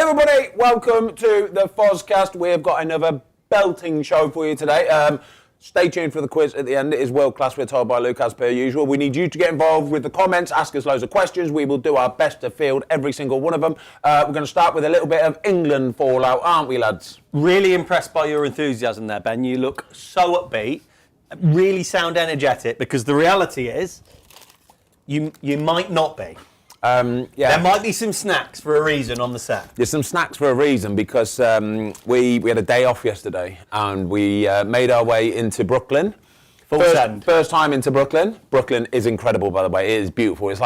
everybody, welcome to the Fozcast. We've got another belting show for you today. Stay tuned for the quiz at the end. It is world class, we're told by Luke, as per usual. We need you to get involved with the comments, ask us loads of questions. We will do our best to field every single one of them. We're going to start with a little bit of England fallout, aren't we, lads? Really impressed by your enthusiasm there, Ben. You look so upbeat, really sound energetic, because the reality is you might not be. There might be some snacks for a reason on the set. There's some snacks for a reason because we had a day off yesterday and we made our way into Brooklyn. First time into Brooklyn. Brooklyn is incredible, by the way. It is beautiful. It's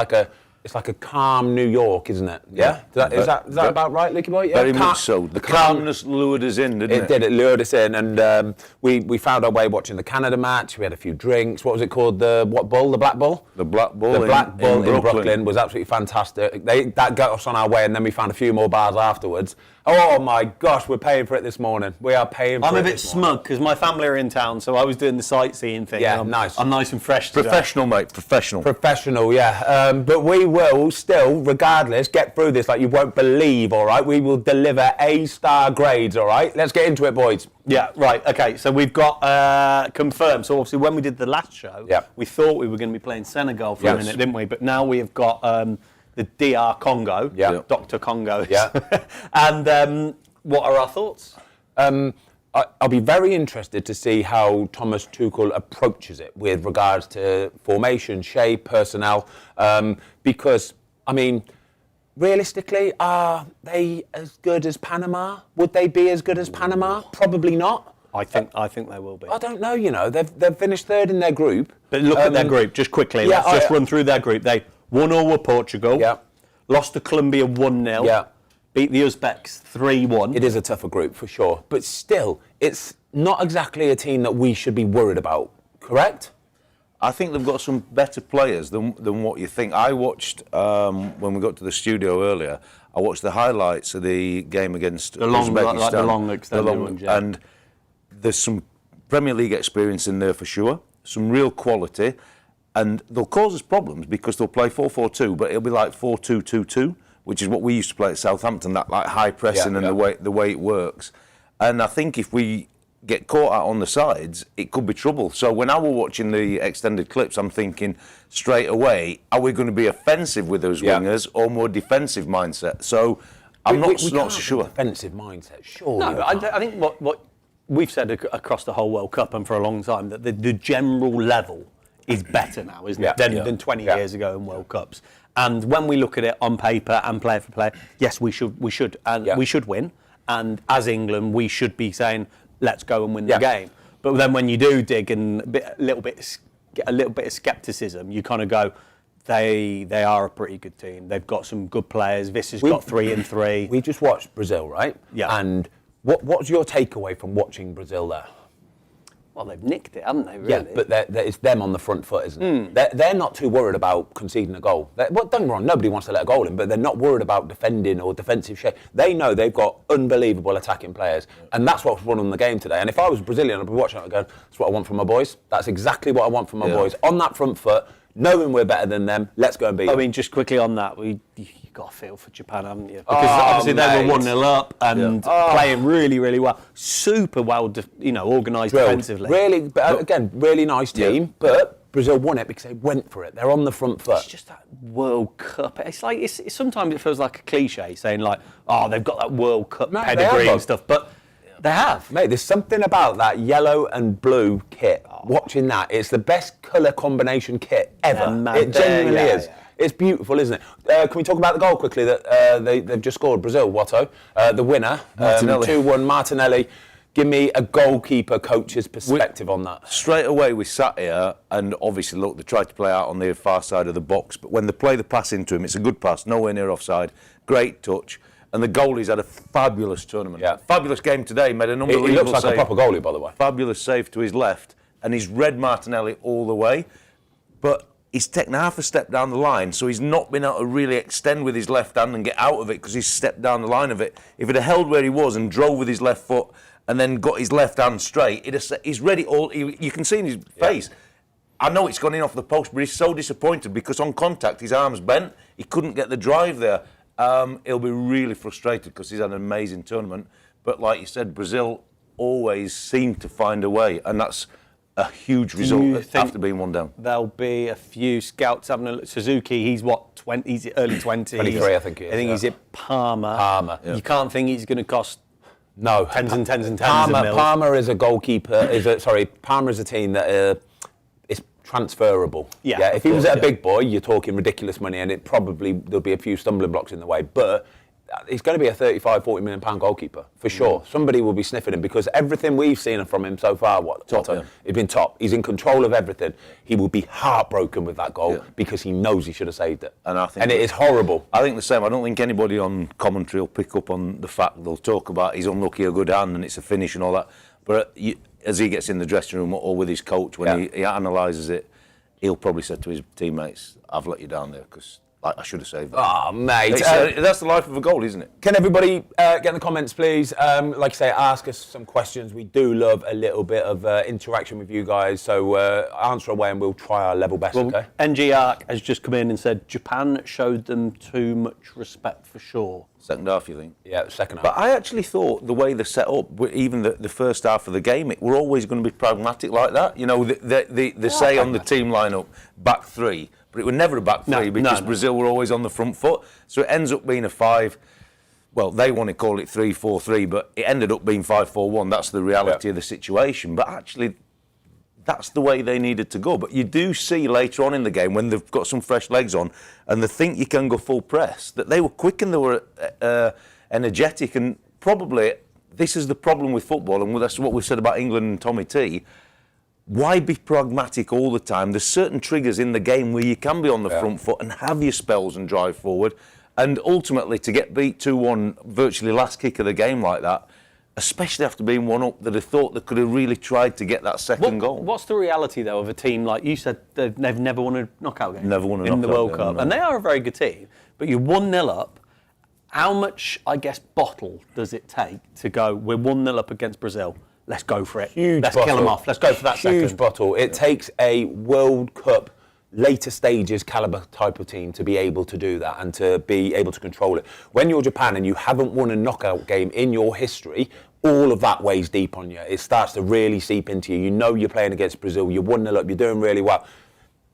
like a calm New York, isn't it? Yeah? Is that about right, Licky Boy? Yeah? Very much so. The calmness lured us in, didn't it? It lured us in. And we found our way watching the Canada match. We had a few drinks. What was it called? The bull? The Black Bull? The Black Bull. The Black Bull in Brooklyn was absolutely fantastic. That got us on our way, and then we found a few more bars afterwards. Oh my gosh, we're paying for it this morning. We are paying for it. I'm a bit smug because my family are in town, so I was doing the sightseeing thing. Yeah, nice. I'm nice and fresh today. Professional, mate. Professional. Professional, yeah. But we will still, regardless, get through this like you won't believe, all right? We will deliver A-star grades, all right? Let's get into it, boys. Yeah, right. Okay, so we've got confirmed. So obviously when we did the last show, we thought we were going to be playing Senegal for a minute, didn't we? But now we have got the DR Congo, Dr. Congo. Yeah. And what are our thoughts? I'll be very interested to see how Thomas Tuchel approaches it with regards to formation, shape, personnel, because, I mean, realistically, are they as good as Panama? Would they be as good as Panama? Probably not. I think they will be. I don't know, you know. They've finished third in their group. But look at their group, just quickly. Let's just run through their group. They 1-0 with Portugal. Yeah. Lost to Colombia 1-0. Yeah. Beat the Uzbeks 3-1. It is a tougher group, for sure. But still, it's not exactly a team that we should be worried about, correct? I think they've got some better players than what you think. I watched, when we got to the studio earlier, I watched the highlights of the game against Uzbekistan. Like the long extended ones, yeah. And there's some Premier League experience in there for sure, some real quality. And they'll cause us problems because they'll play 4-4-2, but it'll be like 4-2-2-2, which is what we used to play at Southampton, that like high pressing and the way it works. And I think if we get caught out on the sides, it could be trouble. So when I was watching the extended clips, I'm thinking straight away, are we going to be offensive with those wingers or more defensive mindset? So I'm not so sure. Defensive mindset, sure. No, but I think what we've said across the whole World Cup and for a long time, that the general level is better now, isn't it, than 20 years ago in World Cups. And when we look at it on paper and player for player, yes, we should win. And as England, we should be saying, let's go and win the game. But then when you do dig and get a little bit of scepticism, you kind of go, they are a pretty good team. They've got some good players. Visca's got 3 and 3. We just watched Brazil, right? Yeah. And what's your takeaway from watching Brazil there? Well, they've nicked it, haven't they, really? Yeah, but it's them on the front foot, isn't it? They're not too worried about conceding a goal. Well, don't get me wrong, nobody wants to let a goal in, but they're not worried about defending or defensive shape. They know they've got unbelievable attacking players, and that's what's won on the game today. And if I was Brazilian, I'd be watching it and going, that's what I want from my boys. That's exactly what I want from my boys. On that front foot, knowing we're better than them, let's go and beat them. I mean, just quickly on that, you've got a feel for Japan, haven't you? Because obviously they were 1-0 up and playing really, really well. Super well, organised defensively. Really, but again, really nice team. But Brazil won it because they went for it. They're on the front foot. It's just that World Cup. It's like sometimes it feels like a cliche saying like, they've got that World Cup pedigree and stuff, but. They have. Mate, there's something about that yellow and blue kit. Watching that, it's the best colour combination kit ever. It genuinely is. Yeah. It's beautiful, isn't it? Can we talk about the goal quickly that they've just scored? Brazil, Watto, the winner, 2-1, Martinelli. Give me a goalkeeper coach's perspective on that. Straight away, we sat here, and obviously, look, they tried to play out on the far side of the box, but when they play the pass into him, it's a good pass, nowhere near offside, great touch. And the goalie's had a fabulous tournament. Yeah. Fabulous game today, made an unbelievable save. He looks like a proper goalie, by the way. Fabulous save to his left, and he's read Martinelli all the way. But he's taken half a step down the line, so he's not been able to really extend with his left hand and get out of it because he's stepped down the line of it. If he'd have held where he was and drove with his left foot and then got his left hand straight, he's ready all. You can see in his face. I know it's gone in off the post, but he's so disappointed because on contact, his arm's bent. He couldn't get the drive there. He'll be really frustrated because he's had an amazing tournament. But like you said, Brazil always seem to find a way, and that's a huge result after being 1 down. There'll be a few scouts having a look. Suzuki, he's what, 20? He's early 20s. 23, I think he is. I think he's at Parma. Parma. Yeah. You can't think he's going to cost no tens and tens and tens Parma, of mils. Parma is a goalkeeper. Parma is a team that is transferable. Yeah, if he was a big boy, you're talking ridiculous money, and there'll be a few stumbling blocks in the way, but. He's going to be a 35, 40 million pound goalkeeper, for sure. Somebody will be sniffing him because everything we've seen from him so far, he's been top. He's in control of everything. He will be heartbroken with that goal because he knows he should have saved it. And it is horrible. I think the same. I don't think anybody on commentary will pick up on the fact they'll talk about he's unlucky, a good hand, and it's a finish and all that. But as he gets in the dressing room or with his coach, when he analyses it, he'll probably say to his teammates, I've let you down there because... I should have saved that. Oh, mate. That's the life of a goal, isn't it? Can everybody get in the comments, please? Like I say, ask us some questions. We do love a little bit of interaction with you guys. So answer away and we'll try our level best, okay? NG Arc has just come in and said, Japan showed them too much respect for sure. Second half, you think? Yeah, second half. But I actually thought the way they're set up, even the first half of the game, we're always going to be pragmatic like that. You know, they say on the team lineup, back three, but it was never a back three because Brazil were always on the front foot. So it ends up being a 5. Well, they want to call it 3-4-3, but it ended up being 5-4-1. That's the reality of the situation. But actually, that's the way they needed to go. But you do see later on in the game when they've got some fresh legs on and they think you can go full press, that they were quick and they were energetic. And probably this is the problem with football, and that's what we've said about England and Tommy T. Why be pragmatic all the time? There's certain triggers in the game where you can be on the front foot and have your spells and drive forward. And ultimately, to get beat 2-1, virtually last kick of the game like that, especially after being 1-up, that I thought they could have really tried to get that second goal. What's the reality, though, of a team like you said? They've never won a knockout game. Never won a in knockout the World game, Cup, no. and they are a very good team. But you're 1-0 up. How much, I guess, bottle does it take to go? We're 1-0 up against Brazil. Let's go for it. Let's kill them off. Let's go for that Huge second. bottle. It takes a World Cup later stages caliber type of team to be able to do that and to be able to control it. When you're Japan and you haven't won a knockout game in your history, all of that weighs deep on you. It starts to really seep into you. You know you're playing against Brazil. You're 1-0 up. You're doing really well.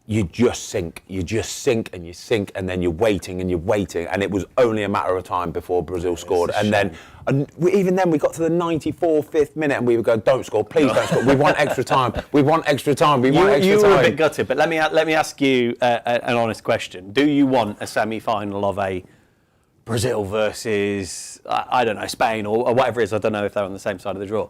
You just sink. You just sink and you sink, and then you're waiting and you're waiting. And it was only a matter of time before Brazil scored. And even then, we got to the 94th, 5th minute, and we would go, "Don't score, please don't score. We want extra time. We want extra time. We want extra time." You were a bit gutted, but let me ask you an honest question. Do you want a semi-final of a Brazil versus I don't know, Spain or whatever it is? I don't know if they're on the same side of the draw.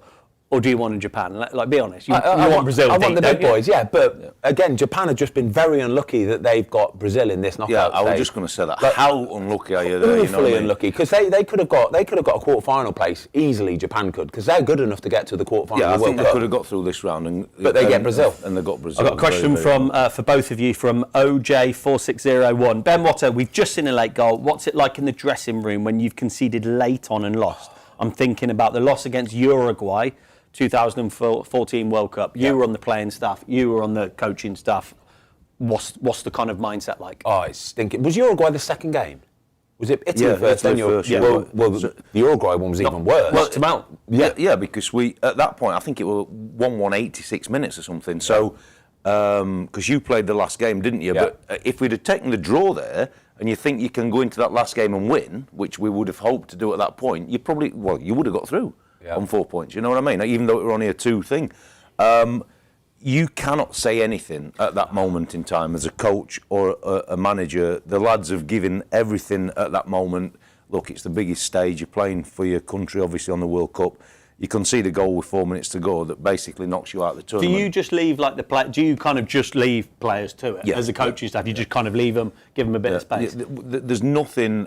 Or do you want in Japan? Like, be honest. You want Brazil. I want the big boys, yeah. But again, Japan have just been very unlucky that they've got Brazil in this knockout. Yeah, I was just going to say that. Like, how unlucky are you there? Awfully unlucky, because they could have got a quarter-final place easily. Japan could, because they're good enough to get to the quarter-final. Yeah, of the World I think Cup. they could have got through this round, but they get Brazil, and they got Brazil. I've got a question for both of you from OJ4601. Ben Watto, we've just seen a late goal. What's it like in the dressing room when you've conceded late on and lost? I'm thinking about the loss against Uruguay. 2014 World Cup. You were on the playing staff. You were on the coaching staff. What's the kind of mindset like? Oh, it's stinking. Was Uruguay the second game? Was it Italy first? Italy first. Yeah. Well, the Uruguay one was even worse. Knocked them out. Yeah, because we at that point I think it was 1-1 86 minutes or something. So because you played the last game, didn't you? Yeah. But if we'd have taken the draw there, and you think you can go into that last game and win, which we would have hoped to do at that point, you would have got through. On 4 points, you know what I mean? Even though it were only a 2 thing. You cannot say anything at that moment in time as a coach or a manager. The lads have given everything at that moment. Look, it's the biggest stage. You're playing for your country, obviously, on the World Cup. You concede a goal with 4 minutes to go that basically knocks you out of the tournament. Do you just leave do you kind of just leave players to it? As a coaching staff, you just kind of leave them, give them a bit of space? There's nothing,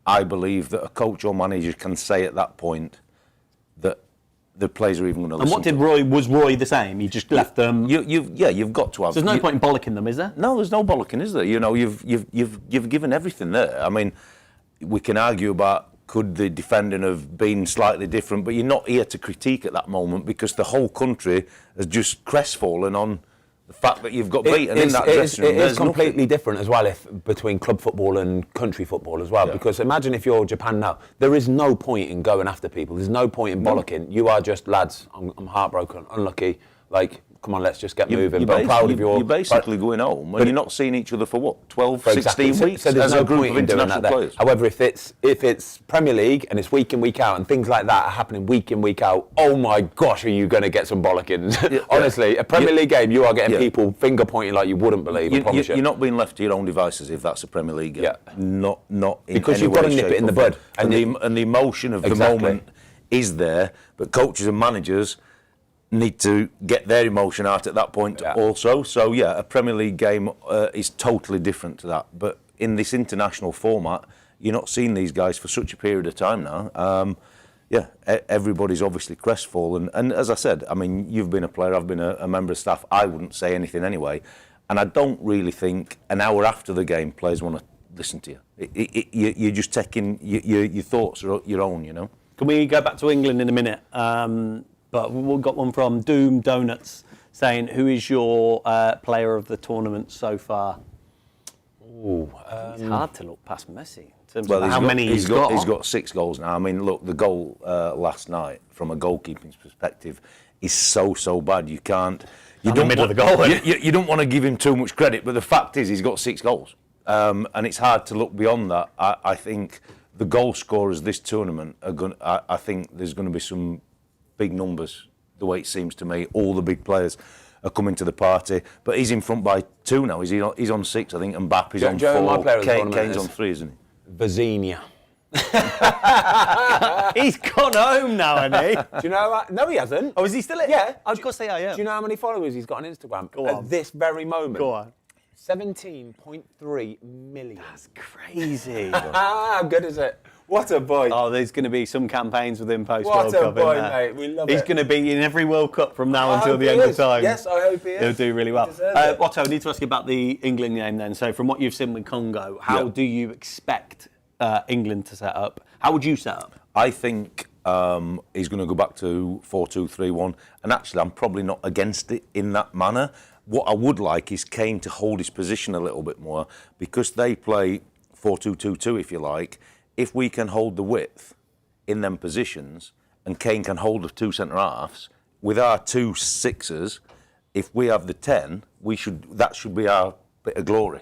I believe, that a coach or manager can say at that point that the players are even going to listen. And what did was Roy the same? He just left them. You've got to have. So there's no point in bollocking them, is there? No, there's no bollocking, is there? You know, you've given everything there. I mean, we can argue about could the defending have been slightly different, but you're not here to critique at that moment because the whole country has just crestfallen on The fact that you've got beaten in that dressing room, it is completely different as well between club football and country football as well. Yeah. Because imagine if you're Japan now, there is no point in going after people. There's no point in bollocking. You are just lads. I'm heartbroken, unlucky. Like, come on, let's just get moving. But I'm proud of your. You're basically going home, and you're not seeing each other for what, 12, 16 weeks so there's as no a group point of in doing international that players. However, if it's Premier League and it's week in, week out, and things like that are happening week in, week out, oh my gosh, are you going to get some bollockings? Honestly, a Premier League game, you are getting people finger pointing like you wouldn't believe. I promise you. You're not being left to your own devices if that's a Premier League game. Not in because any you've got way, to nip shape, it in or the bud. form. And the emotion of the moment is there, but coaches and managers need to get their emotion out at that point also. So, a Premier League game is totally different to that. But in this international format, you're not seeing these guys for such a period of time now. Everybody's obviously crestfallen. And as I said, I mean, you've been a player, I've been a member of staff. I wouldn't say anything anyway. And I don't really think an hour after the game players want to listen to you. You're just taking your thoughts are your own, you know. Can we go back to England in a minute? But we've got one from Doom Donuts saying, who is your player of the tournament so far? It's hard to look past Messi in terms of how many he's got. He's got 6 goals now. I mean, look, the goal last night, from a goalkeeping perspective, is so bad. You can't... You don't middle of the goal. You don't want to give him too much credit, but the fact is he's got 6 goals. And it's hard to look beyond that. I think the goal scorers this tournament are going. I think there's going to be some big numbers, the way it seems to me. All the big players are coming to the party, but he's in front by 2 now. He's on 6, I think, and Mbappe's on 4. Kane's on 3, isn't he? Vazinia. He's gone home now, hasn't he? Do you know? No, he hasn't. Oh, is he still? Yeah. Of course they are. Yeah. Do you know how many followers he's got on Instagram Go on. at this very moment? Go on. 17.3 million. That's crazy. How good is it? What a boy. Oh, there's going to be some campaigns with him post-World Cup. What a boy, mate. We love it. He's going to be in every World Cup from now until the end of time. Yes, I hope he is. He'll do really well. Watto, I need to ask you about the England game then. So from what you've seen with Congo, how do you expect England to set up? How would you set up? I think he's going to go back to 4-2-3-1. And actually, I'm probably not against it in that manner. What I would like is Kane to hold his position a little bit more, because they play 4-2-2-2, if you like. If we can hold the width in them positions and Kane can hold the 2 centre-halves, with our 2 6s, if we have the 10, that should be our bit of glory.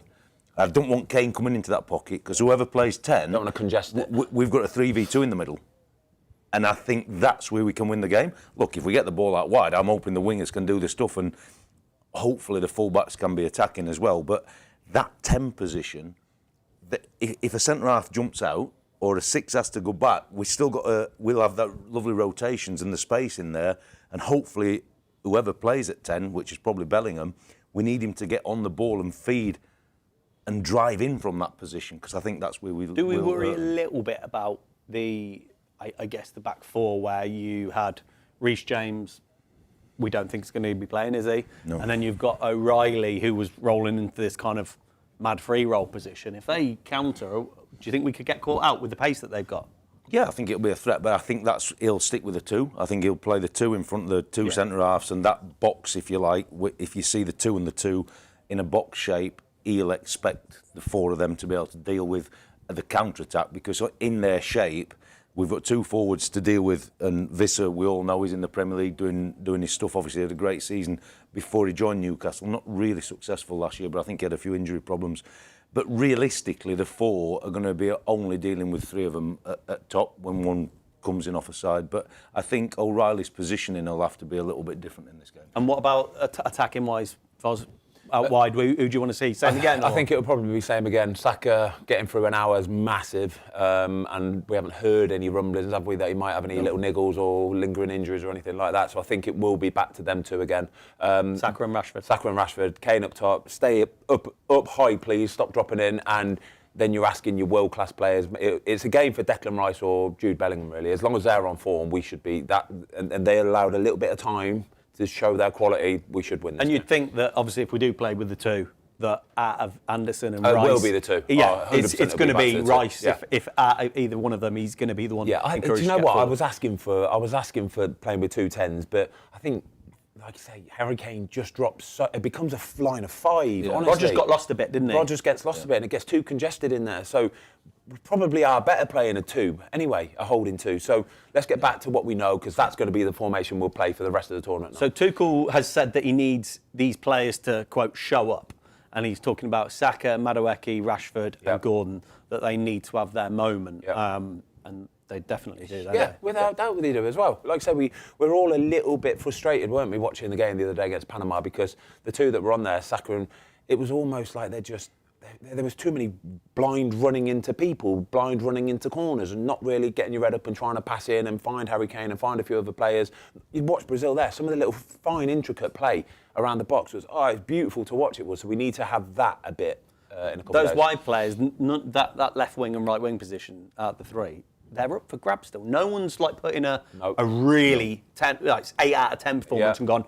I don't want Kane coming into that pocket, because whoever plays 10... Don't want to congest it. We've got a 3v2 in the middle. And I think that's where we can win the game. Look, if we get the ball out wide, I'm hoping the wingers can do the stuff, and hopefully the full-backs can be attacking as well. But that 10 position, if a centre-half jumps out, or a 6 has to go back, we'll have that lovely rotations and the space in there, and hopefully whoever plays at 10, which is probably Bellingham, we need him to get on the ball and feed and drive in from that position, because I think that's where we... Do we worry a little bit about the back 4, where you had Reece James, we don't think he's going to be playing, is he? No. And then you've got O'Reilly, who was rolling into this kind of mad free roll position. If they counter, do you think we could get caught out with the pace that they've got? Yeah, I think it'll be a threat, but I think he'll stick with the 2. I think he'll play the 2 in front of the 2 centre-halves, and that box, if you like, if you see the 2 and the 2 in a box shape, he'll expect the 4 of them to be able to deal with the counter-attack, because in their shape, we've got 2 forwards to deal with, and Visser, we all know, he's in the Premier League doing his stuff. Obviously, he had a great season before he joined Newcastle. Not really successful last year, but I think he had a few injury problems. But realistically, the 4 are going to be only dealing with 3 of them at top when one comes in off a side. But I think O'Reilly's positioning will have to be a little bit different in this game. And what about attacking-wise, Foz? Out wide, who do you want to see? Same again? I think it'll probably be same again. Saka getting through an hour is massive, and we haven't heard any rumblings, have we, that he might have any little niggles or lingering injuries or anything like that. So I think it will be back to them 2 again. Saka and Rashford. Kane up top. Stay up high, please. Stop dropping in. And then you're asking your world-class players. It's a game for Declan Rice or Jude Bellingham, really. As long as they're on form, we should be that. And they allowed a little bit of time to show their quality, we should win this. And you'd think that, obviously, if we do play with the 2, that out of Anderson and Rice... It will be the 2. Yeah, it's going to be Rice. If either one of them, he's going to be the one. Yeah, do you know what? I was asking for playing with 2 10s, but I think like you say, Harry Kane just drops. It becomes a line of 5. Yeah. Honestly. Rodgers got lost a bit, didn't he? Rodgers gets lost a bit, and it gets too congested in there. So we probably are better playing a 2 anyway, a holding 2. So let's get back to what we know, because that's going to be the formation we'll play for the rest of the tournament now. So Tuchel has said that he needs these players to, quote, show up. And he's talking about Saka, Madueke, Rashford and Gordon, that they need to have their moment. And they definitely do, don't they? Without doubt they do as well. Like I said, we're all a little bit frustrated, weren't we, watching the game the other day against Panama, because the 2 that were on there, Saka and... It was almost like there was too many blind running into people, blind running into corners, and not really getting your head up and trying to pass in and find Harry Kane and find a few other players. You watch Brazil there, some of the little fine, intricate play around the box was, it's beautiful to watch it was. So we need to have that a bit in a couple of days. Those wide players, that left wing and right wing position out the 3, they're up for grabs still. No one's like putting a really 8 out of 10 performance and gone,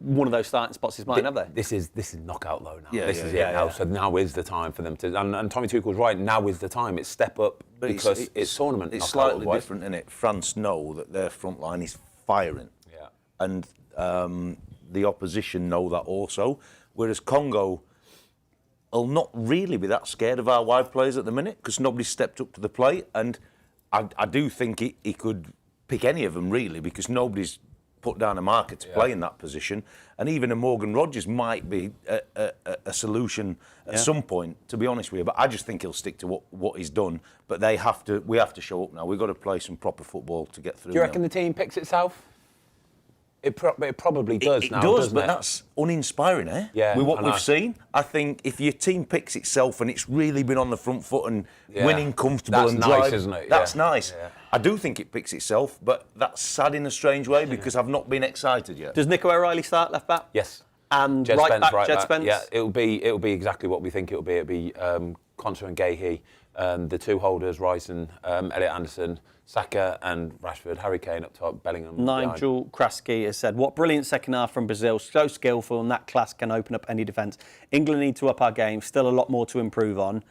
one of those starting spots is mine, have they? This is knockout though now. Yeah, this is it now. So now is the time for them to. And Tommy Tuchel's right. Now is the time. It's step up, because it's tournament. It's slightly different, isn't it? France know that their front line is firing. Yeah. And the opposition know that also. Whereas Congo will not really be that scared of our wide players at the minute, because nobody's stepped up to the plate. And I do think he could pick any of them really, because nobody's put down a marker to play in that position, and even a Morgan Rogers might be a solution at some point, to be honest with you. But I just think he'll stick to what he's done. But we have to show up now. We've got to play some proper football to get through. Do you reckon the team picks itself? It probably does it now, does, doesn't but it? That's uninspiring, eh? Yeah, with what I know. we've seen. I think if your team picks itself and it's really been on the front foot and winning comfortable That's and nice, drive, isn't it? that's Yeah. nice. Yeah. I do think it picks itself, but that's sad in a strange way, because I've not been excited yet. Does Nico O'Reilly start left back? Yes. And Jed right Spence, back, right Jed back. Spence? Yeah, it'll be exactly what we think it'll be. It'll be Konsa and Gahey, the 2 holders, Rice and Elliot Anderson, Saka and Rashford, Harry Kane up top, Bellingham. Nigel Kraski has said, what brilliant second half from Brazil, so skillful, and that class can open up any defence. England need to up our game, still a lot more to improve on.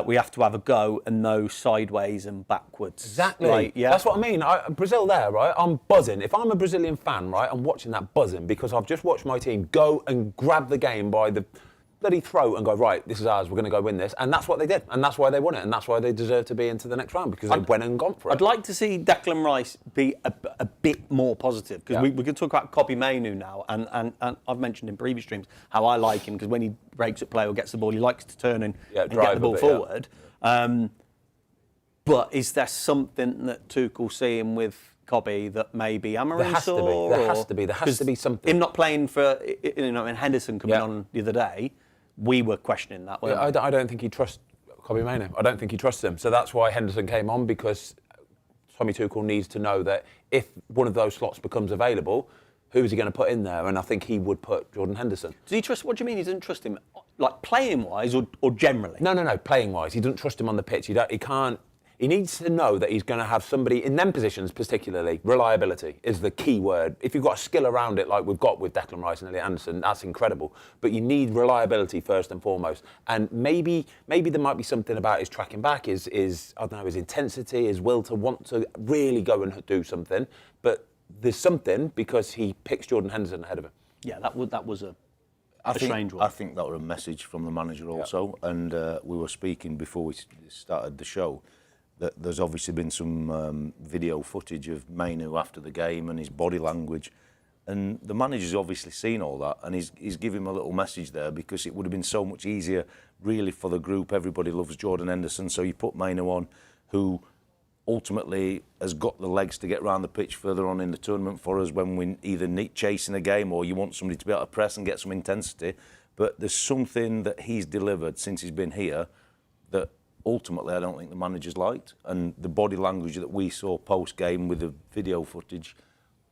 We have to have a go and no sideways and backwards. Exactly. Right, yeah. That's what I mean. Brazil there, right? I'm buzzing. If I'm a Brazilian fan, right, I'm watching that buzzing, because I've just watched my team go and grab the game by the bloody throat and go, right, this is ours, we're going to go win this. And that's what they did. And that's why they won it. And that's why they deserve to be into the next round, because they went and gone for it. I'd like to see Declan Rice be a bit more positive, because we can talk about Kobbie Mainoo now, and I've mentioned in previous streams how I like him, because when he breaks up play or gets the ball, he likes to turn and get the ball forward. But is there something that Tuchel's seeing with Kobbie that maybe Amarin saw? There has to be something. Him not playing for, and Henderson coming on the other day, we were questioning that. I don't think he trusts Kobbie Mainoo. I don't think he trusts him. So that's why Henderson came on, because Tommy Tuchel needs to know that if one of those slots becomes available, who is he going to put in there? And I think he would put Jordan Henderson. Does he trust? What do you mean he doesn't trust him? Like playing wise or generally? No. Playing wise, he doesn't trust him on the pitch. He can't. He needs to know that he's going to have somebody in them positions, particularly. Reliability is the key word. If you've got a skill around it, like we've got with Declan Rice and Elliot Anderson, that's incredible. But you need reliability first and foremost. And maybe there might be something about his tracking back, his I don't know, his intensity, his will to want to really go and do something. But there's something, because he picks Jordan Henderson ahead of him. Yeah, that was a strange one. I think that was a message from the manager also. Yeah. And we were speaking before we started the show that there's obviously been some video footage of Mainoo after the game and his body language. And the manager's obviously seen all that, and he's giving him a little message there, because it would have been so much easier, really, for the group. Everybody loves Jordan Henderson, so you put Mainoo on, who ultimately has got the legs to get round the pitch further on in the tournament for us when we either need chasing a game or you want somebody to be able to press and get some intensity. But there's something that he's delivered since he's been here that ultimately I don't think the manager's liked. And the body language that we saw post-game with the video footage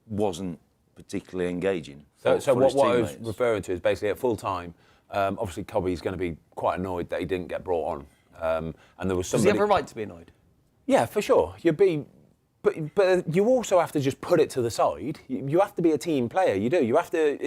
wasn't particularly engaging. So what I was referring to is basically at full time, obviously Kobbie's going to be quite annoyed that he didn't get brought on. And there was somebody... Does he have a right to be annoyed? Yeah, for sure. But you also have to just put it to the side. You have to be a team player. You do. You have to.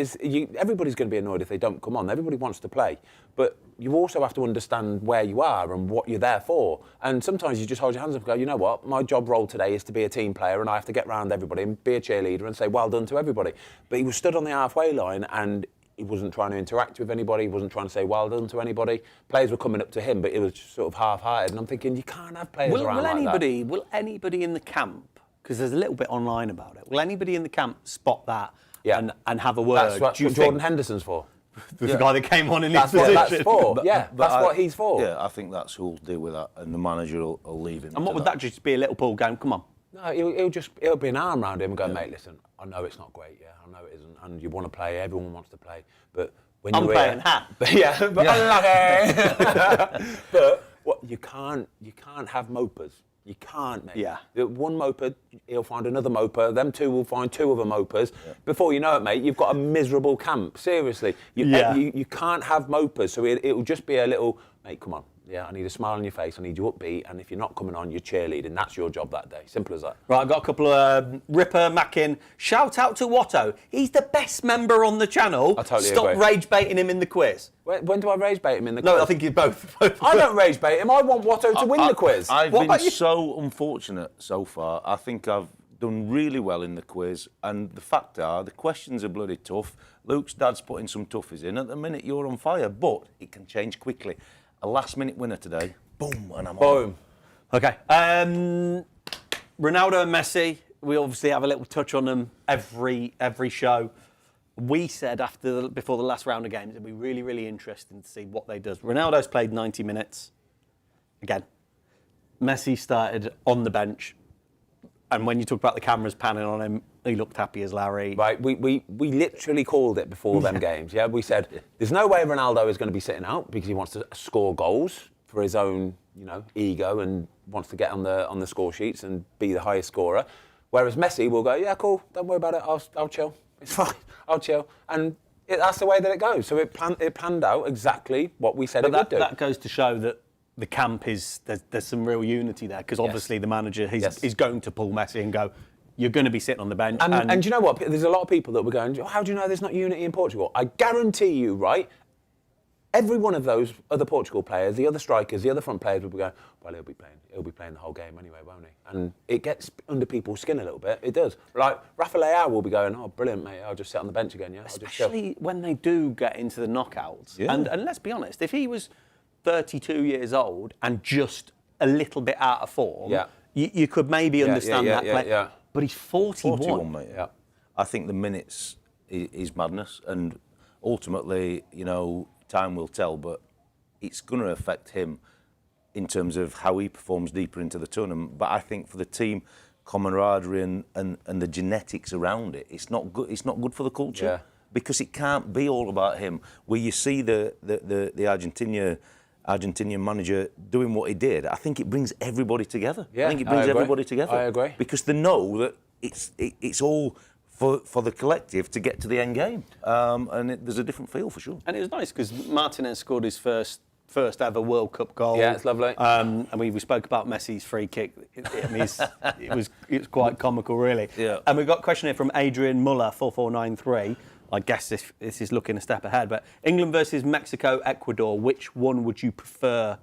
Everybody's going to be annoyed if they don't come on. Everybody wants to play, but you also have to understand where you are and what you're there for. And sometimes you just hold your hands up and go, you know what? My job role today is to be a team player, and I have to get round everybody and be a cheerleader and say well done to everybody. But he was stood on the halfway line and he wasn't trying to interact with anybody. He wasn't trying to say well done to anybody. Players were coming up to him, but it was just sort of half-hearted. And I'm thinking, you can't have players around like that. Will anybody in the camp, because there's a little bit online about it, will anybody in the camp spot that and have a word? That's what Jordan Henderson's for. The guy that came on in his position. That's for. That's what he's for. Yeah, I think that's who'll deal with that, and the manager will leave him. And what would that just be, a little ball game? Come on. No, he'll be an arm around him and go, mate, listen, I know it's not great, I know it isn't, and you want to play, everyone wants to play, but when you're playing unlucky. But you can't have mopers. You can't, mate. Yeah. One moper, he'll find another moper. Them two will find two other mopers. Yeah. Before you know it, mate, you've got a miserable camp. Seriously. You can't have mopers. So it'll just be a little, mate, come on. Yeah, I need a smile on your face. I need you upbeat. And if you're not coming on, you're cheerleading. That's your job that day. Simple as that. Right, I've got a couple of Ripper Mackin. Shout out to Watto. He's the best member on the channel. I totally Stop agree. rage baiting him in the quiz. When do I rage bait him in the quiz? No, I think you both. I don't rage bait him. I want Watto to win the quiz. I've been so unfortunate so far. I think I've done really well in the quiz. And the fact are, the questions are bloody tough. Luke's dad's putting some toughies in. At the minute, you're on fire. But it can change quickly. A last-minute winner today. Boom, and I'm on. Okay. Ronaldo and Messi. We obviously have a little touch on them every show. We said before the last round of games it'd be really, really interesting to see what they do. Ronaldo's played 90 minutes. Again, Messi started on the bench. And when you talk about the cameras panning on him, he looked happy as Larry. Right, we literally called it before them games. Yeah, we said there's no way Ronaldo is going to be sitting out because he wants to score goals for his own, ego and wants to get on the score sheets and be the highest scorer. Whereas Messi will go, yeah, cool, don't worry about it. I'll chill. It's fine. I'll chill. And that's the way that it goes. So it panned out exactly what we said it would do. That goes to show that the camp is there's some real unity there because obviously the manager he's going to pull Messi and go, you're going to be sitting on the bench. And you know what? There's a lot of people that were going, how do you know there's not unity in Portugal? I guarantee you, right? Every one of those other Portugal players, the other strikers, the other front players will be going, well, he'll be playing the whole game anyway, won't he? And it gets under people's skin a little bit. It does. Like Rafa Leao will be going, oh, brilliant, mate. I'll just sit on the bench again, yeah. Especially when they do get into the knockouts. Yeah. And let's be honest, if he was 32 years old and just a little bit out of form, you could maybe understand that play. Yeah. But he's 41. 41, mate. Yeah. I think the minutes is madness, and ultimately, time will tell. But it's going to affect him in terms of how he performs deeper into the tournament. But I think for the team camaraderie and the genetics around it, it's not good. It's not good for the culture because it can't be all about him. Where you see the Argentinian manager doing what he did, I think it brings everybody together. Yeah, I think it brings everybody together. I agree. Because they know that it's all for the collective to get to the end game. And there's a different feel for sure. And it was nice because Martinez scored his first ever World Cup goal. Yeah, it's lovely. And we spoke about Messi's free kick. It was quite comical, really. Yeah. And we've got a question here from Adrian Muller, 4493. I guess this is looking a step ahead, but England versus Mexico, Ecuador, which one would you prefer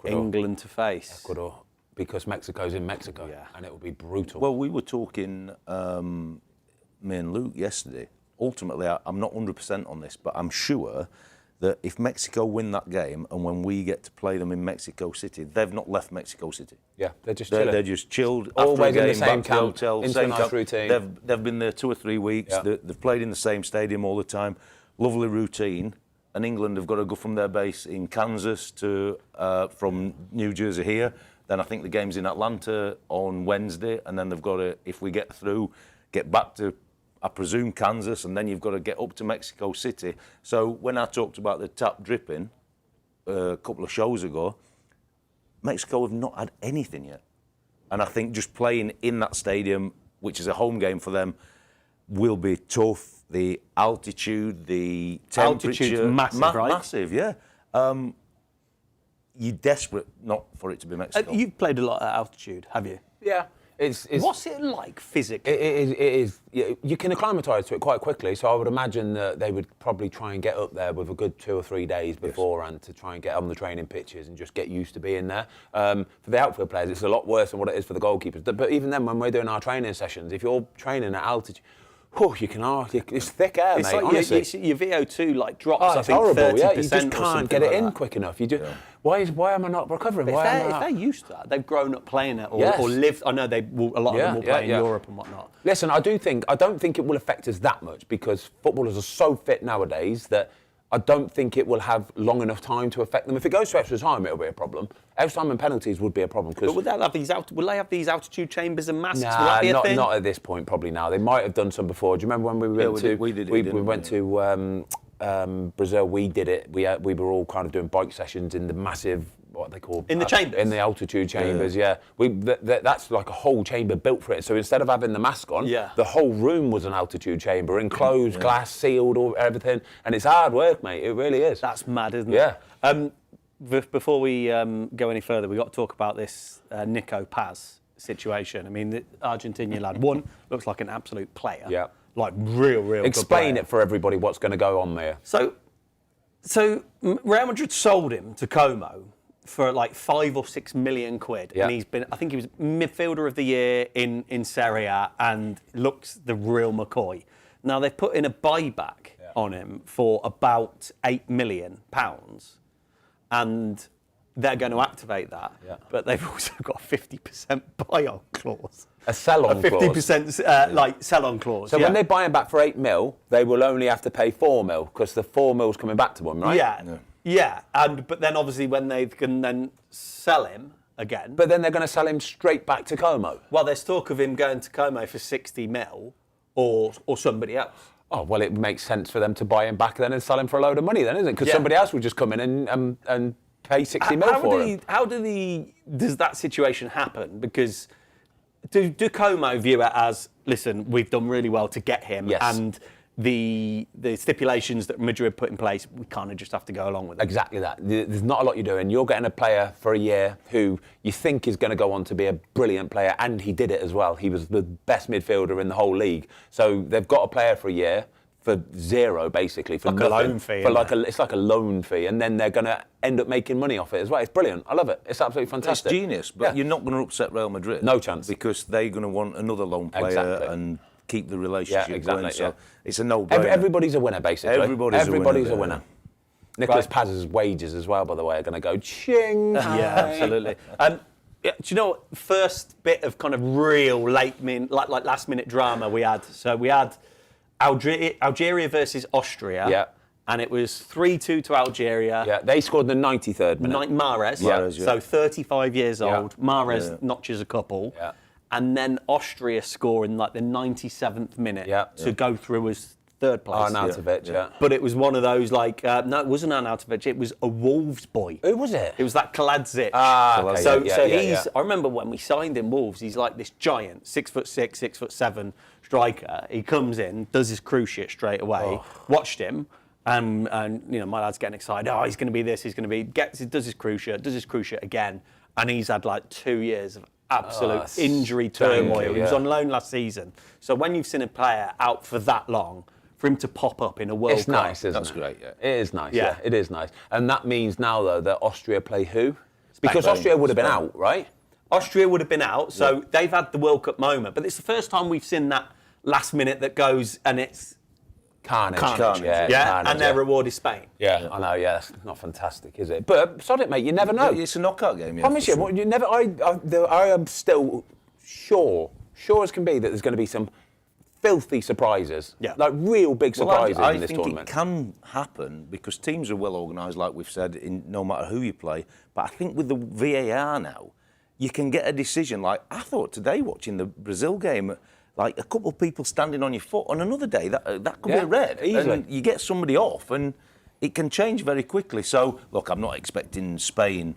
England to face? Ecuador, because Mexico's in Mexico, and it will be brutal. Well, we were talking, me and Luke yesterday. Ultimately, I'm not 100% on this, but I'm sure that if Mexico win that game and when we get to play them in Mexico City, they've not left Mexico City. Yeah, they're just chilling. They're just chilled. Always after a game, in the same back to the camp, hotel, into same a nice camp. routine. They've been there 2 or 3 weeks. Yeah. They've played in the same stadium all the time. Lovely routine. And England have got to go from their base in Kansas to from New Jersey here. Then I think the game's in Atlanta on Wednesday, and then they've got to, if we get through, get back to, I presume, Kansas, and then you've got to get up to Mexico City. So when I talked about the tap dripping a couple of shows ago, Mexico have not had anything yet. And I think just playing in that stadium, which is a home game for them, will be tough. The altitude, the temperature... Altitude's massive, right? Massive, yeah. You're desperate not for it to be Mexico. You've played a lot at altitude, have you? Yeah. What's it like physically? It is. You can acclimatise to it quite quickly. So I would imagine that they would probably try and get up there with a good 2 or 3 days beforehand to try and get on the training pitches and just get used to being there. For the outfield players, it's a lot worse than what it is for the goalkeepers. But even then, when we're doing our training sessions, if you're training at altitude, you can it's thick air, it's mate. Like honestly, your VO2 like drops. Oh, I it's think horrible. 30% Yeah, you just can't get it in like quick enough. You do. Yeah. Why am I not recovering? If they're used to that, they've grown up playing it or lived. I know a lot of them will play in Europe and whatnot. Listen, I don't think it will affect us that much because footballers are so fit nowadays that I don't think it will have long enough time to affect them. If it goes to extra time, it'll be a problem. Extra time and penalties would be a problem. But would they have these altitude chambers and masks? Nah, not at this point. Probably now. They might have done some before. Do you remember when we went to Brazil? We did it. We were all kind of doing bike sessions in the massive. What they call in the chambers, in the altitude chambers. Yeah, that's like a whole chamber built for it. So instead of having the mask on, the whole room was an altitude chamber, enclosed, glass sealed, everything. And it's hard work, mate. It really is. That's mad, isn't it? Yeah. Before we go any further, we got to talk about this Niko Paz situation. I mean, the Argentinian lad, looks like an absolute player. Yeah. Like real. Explain it for everybody what's going to go on there. So Real Madrid sold him to Como for like 5 or 6 million quid, and I think he was midfielder of the year in Serie A, and looks the real McCoy. Now they've put in a buyback on him for about £8 million, and they're going to activate that. Yeah. But they've also got a 50% buy-on clause. A sell-on clause. 50% like sell-on clause. So when they buy him back for 8 mil, they will only have to pay 4 mil because the 4 mil's coming back to them, right? Yeah, but then obviously when they can then sell him again. But then they're going to sell him straight back to Como. Well, there's talk of him going to Como for 60 mil or somebody else. Oh, well, it makes sense for them to buy him back then and sell him for a load of money then, isn't it? Because somebody else will just come in and pay 60 mil for him. Does that situation happen? Because do Como view it as, listen, we've done really well to get him, and the stipulations that Madrid put in place, we kind of just have to go along with it. Exactly that. There's not a lot you're doing. You're getting a player for a year who you think is going to go on to be a brilliant player, and he did it as well. He was the best midfielder in the whole league. So they've got a player for a year for zero, basically, for like nothing, a loan fee. It's like a loan fee, and then they're going to end up making money off it as well. It's brilliant. I love it. It's absolutely fantastic. It's genius, but you're not going to upset Real Madrid. No chance, because they're going to want another loan player and keep the relationship going. So it's a no-brainer. Everybody's a winner, basically. Everybody's a winner. Nicolas Paz's wages as well, by the way, are going to go ching. Yeah, absolutely. Do you know what? First bit of kind of real like last minute drama we had. So we had Algeria versus Austria. Yeah. And it was 3-2 to Algeria. Yeah, they scored in the 93rd minute. Mahrez, so 35 years old. Mahrez notches a couple. Yeah. And then Austria score in like the 97th minute to go through as third place. Arnautovic, But it was one of those like, no, it wasn't Arnautovic, it was a Wolves boy. Who was it? It was that Kaladzic. Okay. So he's, I remember when we signed him Wolves, he's like this giant, 6'6", 6'7" striker. He comes in, does his crew shit straight away, watched him, and you know, my lad's getting excited, he's going to be this, he's going to be, does his crew shit again, and he's had like 2 years of absolute injury turmoil. He was on loan last season. So when you've seen a player out for that long, for him to pop up in a World Cup, it's nice, isn't it? That's great, yeah. It is nice, yeah. It is nice. And that means now, though, that Austria play who? Because Austria would have been out, right? Austria would have been out, so they've had the World Cup moment. But it's the first time we've seen that last minute that goes and it's carnage. Carnage. And their reward is Spain. Yeah, I know. Yeah, that's not fantastic, is it? But sod it, mate. You never know. It's a knockout game. Yeah, promise you. Sure. You never. I am still sure as can be, that there's going to be some filthy surprises. Yeah, like real big surprises in this tournament. I think it can happen because teams are well organised, like we've said, no matter who you play. But I think with the VAR now, you can get a decision. Like I thought today, watching the Brazil game. Like a couple of people standing on your foot. On another day, that could be a red. Easily. And you get somebody off, and it can change very quickly. So, look, I'm not expecting Spain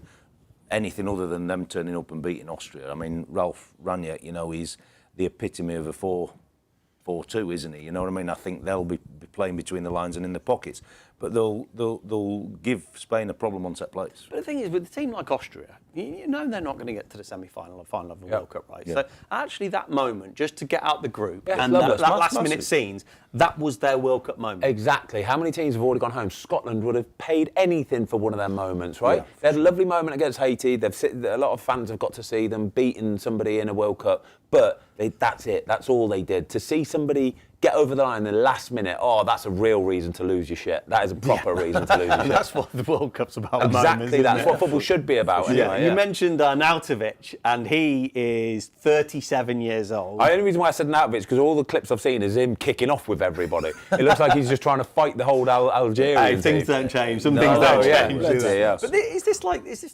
anything other than them turning up and beating Austria. I mean, Ralf Rangnick, you know, he's the epitome of a 4-4-2, isn't he? You know what I mean? I think they'll be playing between the lines and in the pockets. But they'll give Spain a problem on set plays. But the thing is, with a team like Austria, you know they're not going to get to the semi-final or final of the World Cup, right? Yeah. So actually that moment, just to get out the group and that last-minute scenes, that was their World Cup moment. Exactly. How many teams have already gone home? Scotland would have paid anything for one of their moments, right? Yeah. They had a lovely moment against Haiti. A lot of fans have got to see them beating somebody in a World Cup, but that's it. That's all they did. To see somebody get over the line in the last minute, that's a real reason to lose your shit. That is a proper reason to lose your shit. That's what the World Cup's about. Exactly, that's what football should be about. Anyway, You mentioned Arnautovic, and he is 37 years old. The only reason why I said Arnautovic is because all the clips I've seen is him kicking off with everybody. It looks like he's just trying to fight the whole Algerian things don't change. Some things don't change. But is this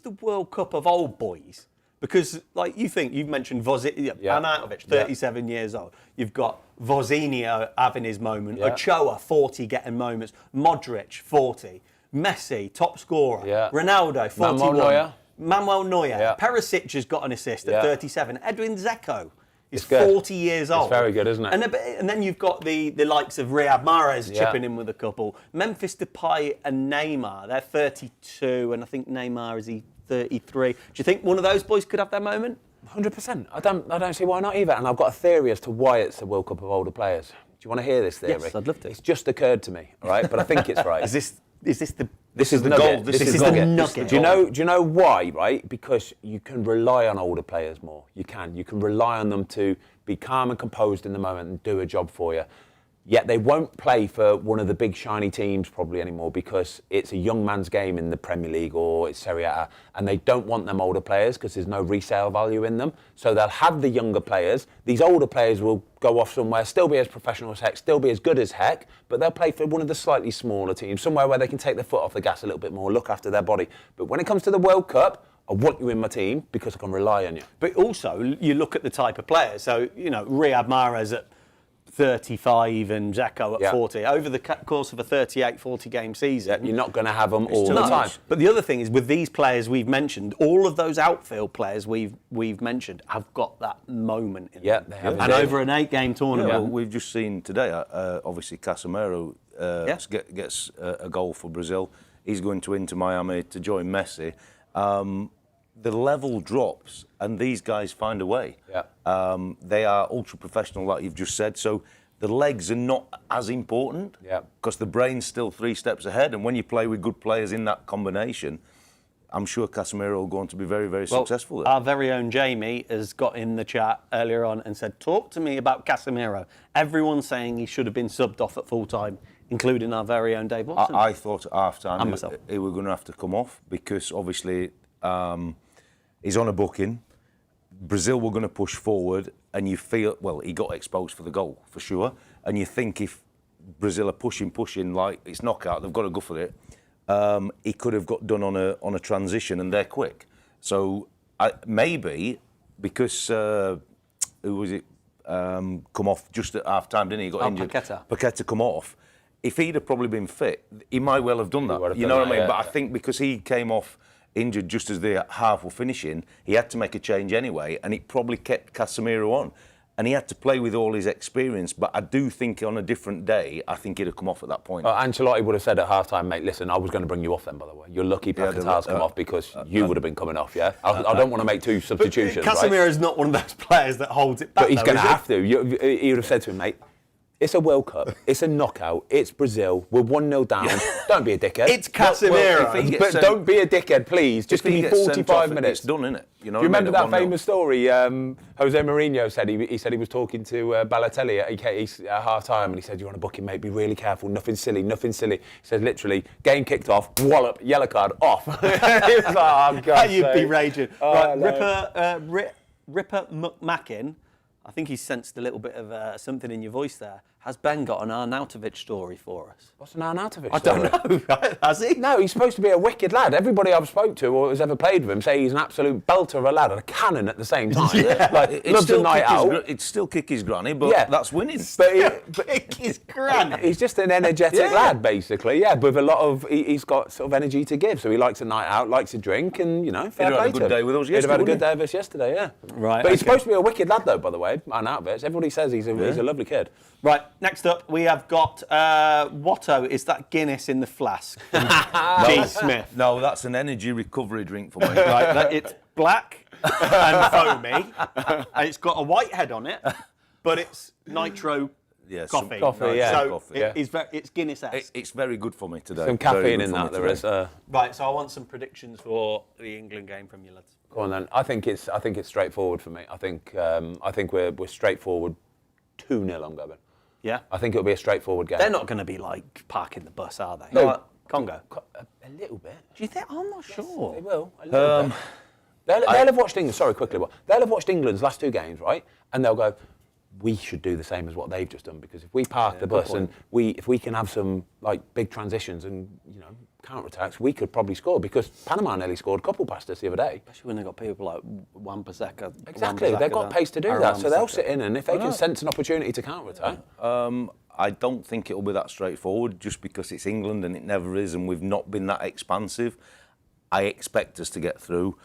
the World Cup of old boys? Because, like, you've mentioned Arnautovic, 37 years old. You've got Vozinha having his moment. Ochoa, 40, getting moments. Modric, 40. Messi, top scorer. Ronaldo, 41. Manuel Neuer. Perisic has got an assist at 37. Edwin Dzeko is 40 years old. It's very good, isn't it? And then you've got the likes of Riyad Mahrez chipping in with a couple. Memphis Depay and Neymar, they're 32, and I think Neymar is 33. Do you think one of those boys could have their moment? 100%. I don't see why not either. And I've got a theory as to why it's a World Cup of older players. Do you want to hear this theory? Yes, I'd love to. It's just occurred to me, all right? But I think it's right. Is this the goal? This is the nugget. Do you know why, right? Because you can rely on older players more. You can rely on them to be calm and composed in the moment and do a job for you. Yet they won't play for one of the big shiny teams probably anymore because it's a young man's game in the Premier League or it's Serie A, and they don't want them older players because there's no resale value in them. So they'll have the younger players. These older players will go off somewhere, still be as professional as heck, still be as good as heck, but they'll play for one of the slightly smaller teams, somewhere where they can take their foot off the gas a little bit more, look after their body. But when it comes to the World Cup, I want you in my team because I can rely on you. But also, you look at the type of player. So, Riyad Mahrez at 35 and Dzeko at 40. Over the course of a 38, 40 game season, you're not going to have them all the time. But the other thing is, with these players we've mentioned, all of those outfield players we've mentioned have got that moment in them. They have. And over an 8-game tournament. We've just seen today, obviously Casemiro gets a goal for Brazil. He's going to Inter Miami to join Messi. The level drops and these guys find a way. They are ultra professional, like you've just said, so the legs are not as important because the brain's still 3 steps ahead, and when you play with good players in that combination, I'm sure Casemiro will go on to be very, very successful there. Our very own Jamie has got in the chat earlier on and said, talk to me about Casemiro. Everyone's saying he should have been subbed off at full time, including our very own Dave Watson. I thought at half-time he were going to have to come off because obviously he's on a booking. Brazil were going to push forward, and you feel, he got exposed for the goal, for sure. And you think if Brazil are pushing like it's knockout, they've got to go for it. He could have got done on a transition, and they're quick. So maybe because who was it? Come off just at half time, didn't he? He got injured. Paqueta come off. If he'd have probably been fit, he might well have done that. You know what I mean? Yeah. But I think because he came off injured just as the half were finishing, he had to make a change anyway, and it probably kept Casemiro on. And he had to play with all his experience, but I do think on a different day, I think he'd have come off at that point. Ancelotti would have said at half-time, mate, listen, I was going to bring you off then, by the way. You're lucky Paqueta's come off because you would have been coming off, I don't want to make 2 substitutions, Casemiro's not one of those players that holds it back, but he's going to have to. He would have said to him, mate, it's a World Cup, it's a knockout, it's Brazil, we're 1-0 down, don't be a dickhead. It's Casemiro. But don't be a dickhead, please. Just give me 45 minutes. It's done, innit? Do you remember that famous story? Jose Mourinho said he said he was talking to Balotelli at half-time, and he said, "You're on a booking, mate. Be really careful. Nothing silly. Nothing silly." He said, "Literally, game kicked off. Wallop, yellow card, off." He was like, "Oh God." You'd be raging. Ripper McMackin. I think he sensed a little bit of something in your voice there. Has Ben got an Arnautovic story for us? What's an Arnautovic story? I don't know. Has he? No, he's supposed to be a wicked lad. Everybody I've spoke to or has ever played with him say he's an absolute belter of a lad and a cannon at the same time. Loves a night out. It's still kick his granny, but that's winning. But kick his granny. He's just an energetic lad, basically. Yeah, with a lot of he's got sort of energy to give. So he likes a night out, likes a drink, and fair play to him. He'd have had a good day with us yesterday. He'd have had a good day with us yesterday. Yeah. Right. But he's supposed to be a wicked lad, though. By the way, Arnautovic. Everybody says he's a lovely kid. Right. Next up, we have got Watto. Is that Guinness in the flask? G. Smith. No, that's an energy recovery drink for me. Right, it's black and foamy, and it's got a white head on it, but it's nitro coffee. Coffee, yeah. So coffee, it's Guinness-esque. It's very good for me today. Some caffeine in that there is. Right, so I want some predictions for the England game from you lads. Go on then. I think it's straightforward for me. I think we're straightforward. 2-0 I'm going. Yeah? I think it'll be a straightforward game. They're not going to be like parking the bus, are they? No. Congo? A little bit. Do you think? I'm not sure. They will. A little bit. They'll have watched England. Sorry, quickly. They'll have watched England's last 2 games, right? And they'll go, we should do the same as what they've just done, because if we park the bus and if we can have some like big transitions and counter attacks, we could probably score, because Panama nearly scored a couple past us the other day. Especially when they've got people like Wan-Bissaka. Exactly, they've got pace to do that, so they'll sit in, and if they can sense an opportunity to counter attack. I don't think it'll be that straightforward, just because it's England and it never is, and we've not been that expansive. I expect us to get through.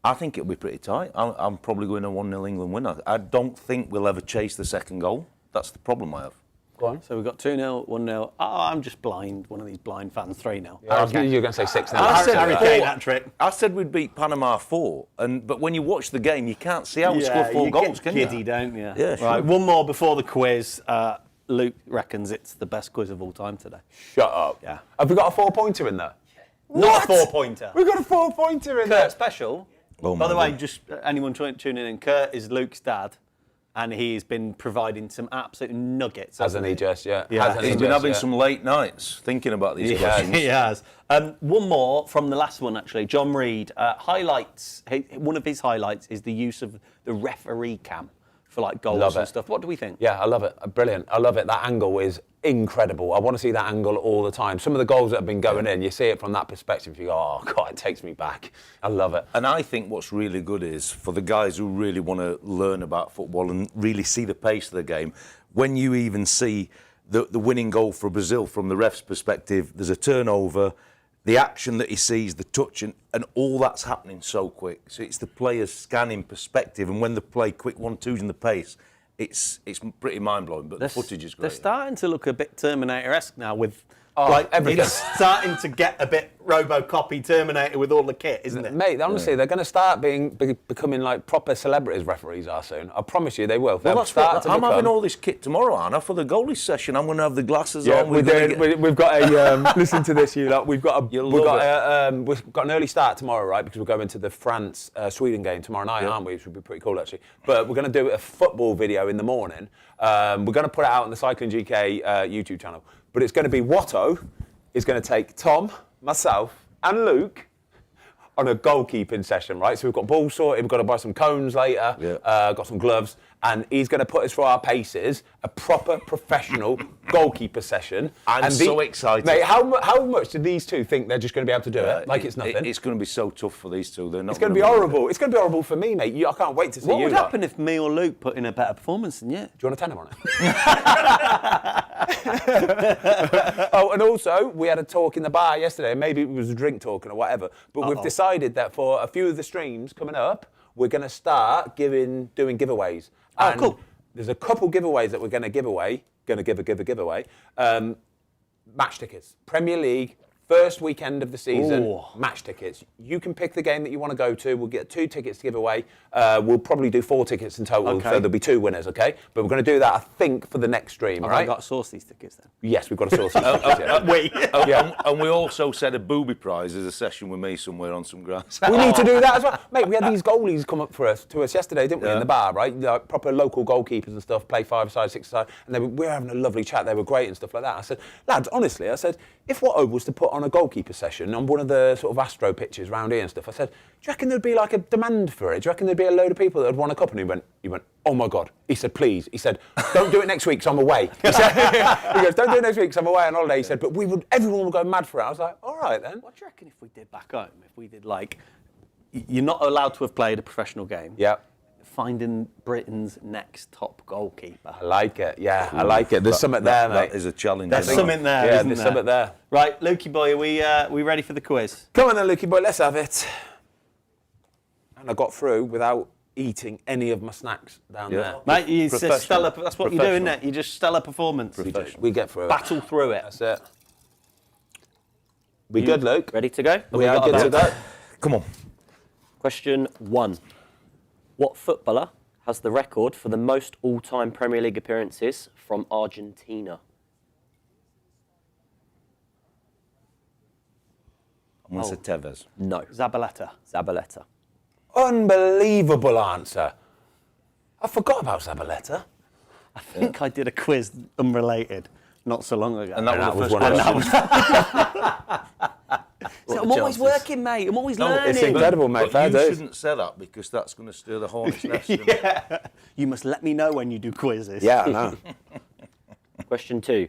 I think it'll be pretty tight. I'm probably going a 1-0 England win. I don't think we'll ever chase the second goal. That's the problem I have. Go on. So we've got 2-0, 1-0. Oh, I'm just blind. One of these blind fans. 3-0. Yeah, you're going to say 6-0. I said Harry Kane hat-trick. I said we'd beat Panama 4, but when you watch the game, you can't see how we scored 4 goals, can you? Giddy, don't you? Yeah, sure. Right, one more before the quiz. Luke reckons it's the best quiz of all time today. Shut up. Yeah. Have we got a 4-pointer in there? Not a 4-pointer. We've got a 4-pointer in there. Kurt special. Oh, By the my way, God. just anyone tuning in, Kurt is Luke's dad, and he's been providing some absolute nuggets. Hasn't he just, yeah. He's been having some late nights thinking about these questions. He has. One more from the last one, actually. John Reed, highlights. One of his highlights is the use of the referee cam for like goals and stuff. What do we think? Yeah, I love it. Brilliant. I love it. That angle is incredible. I want to see that angle all the time. Some of the goals that have been going in, you see it from that perspective. You go, oh, God, it takes me back. I love it. And I think what's really good is for the guys who really want to learn about football and really see the pace of the game, when you even see the winning goal for Brazil from the ref's perspective, there's a turnover, the action that he sees, the touch, and all that's happening so quick. So it's the player's scanning perspective, and when they play quick 1-2s in the pace, it's pretty mind-blowing, but the footage is great. They're starting to look a bit Terminator-esque now with everything. It's starting to get a bit Robocop-y Terminator with all the kit, isn't it? Mate, honestly, they're going to start becoming like proper celebrities, referees are soon. I promise you they will. I'm having all this kit tomorrow, Anna, for the goalies session. I'm going to have the glasses on. We've got a, listen to this, you lot. We've got an early start tomorrow, right? Because we're going to the France-Sweden game tomorrow night, aren't we? Which would be pretty cool, actually. But we're going to do a football video in the morning. We're going to put it out on the Cycling GK YouTube channel. But it's going to be Watto is going to take Tom, myself, and Luke on a goalkeeping session, right? So we've got balls sorted, we've got to buy some cones later, got some gloves, and he's going to put us through our paces, a proper professional goalkeeper session. I'm so excited. Mate, how much do these two think they're just going to be able to do it? Like it's nothing? It's going to be so tough for these two. They're not. It's going to be horrible. It's going to be horrible for me, mate. I can't wait to see you. What would happen if me or Luke put in a better performance than you? Do you want a tenner on it? Oh, and also, we had a talk in the bar yesterday. Maybe it was a drink talking or whatever. But we've decided that for a few of the streams coming up, we're going to start doing giveaways. And cool. There's a couple giveaways that we're going to give away. Going to give a giveaway. Match tickets. Premier League. First weekend of the season, match tickets. You can pick the game that you want to go to. We'll get 2 tickets to give away. We'll probably do 4 tickets in total, so there'll be 2 winners, okay? But we're going to do that, I think, for the next stream, right? I've got to source these tickets then. Yes, we've got to source these tickets. And we also said a booby prize is a session with me somewhere on some grass. We need to do that as well. Mate, we had these goalies come up to us yesterday, didn't we, in the bar, right? Like, proper local goalkeepers and stuff, play 5-a-side, 6-a-side, and we were having a lovely chat. They were great and stuff like that. I said, lads, honestly, if Watto was to put on a goalkeeper session on one of the sort of Astro pitches round here and stuff, I said, do you reckon there'd be like a demand for it? Do you reckon there'd be a load of people that would want a cup? And he went, oh my God. He said, please. He said, don't do it next week, 'cause I'm away. He goes, don't do it next week, 'cause I'm away on holiday. He said, but everyone would go mad for it. I was like, all right then. What do you reckon if we did back home? If we did like, you're not allowed to have played a professional game. Yeah. Finding Britain's next top goalkeeper. I like it, yeah, I like it. There's something there, mate. That is a challenge. There's something there, yeah, isn't there's there? something there. Right, Lukey boy, are we ready for the quiz? Come on then, Lukey boy, let's have it. And I got through without eating any of my snacks down there. Mate, it's a Professional. stellar, that's what you do, isn't it? You just stellar performance. We get through it. Battle through it. That's it. We good, Luke? Ready to go? We are good to go. Come on. Question 1. What footballer has the record for the most all-time Premier League appearances from Argentina? I'm going to say Tevez. No. Zabaleta. Zabaleta. Unbelievable answer. I forgot about Zabaleta. I think I did a quiz unrelated not so long ago. And that was the one first of question. I'm always working, mate. I'm always learning. It's incredible, mate. But Fair you dues. shouldn't say that because that's going to stir the hornet's nest. Yeah. You must let me know when you do quizzes. Yeah, I know. Question 2.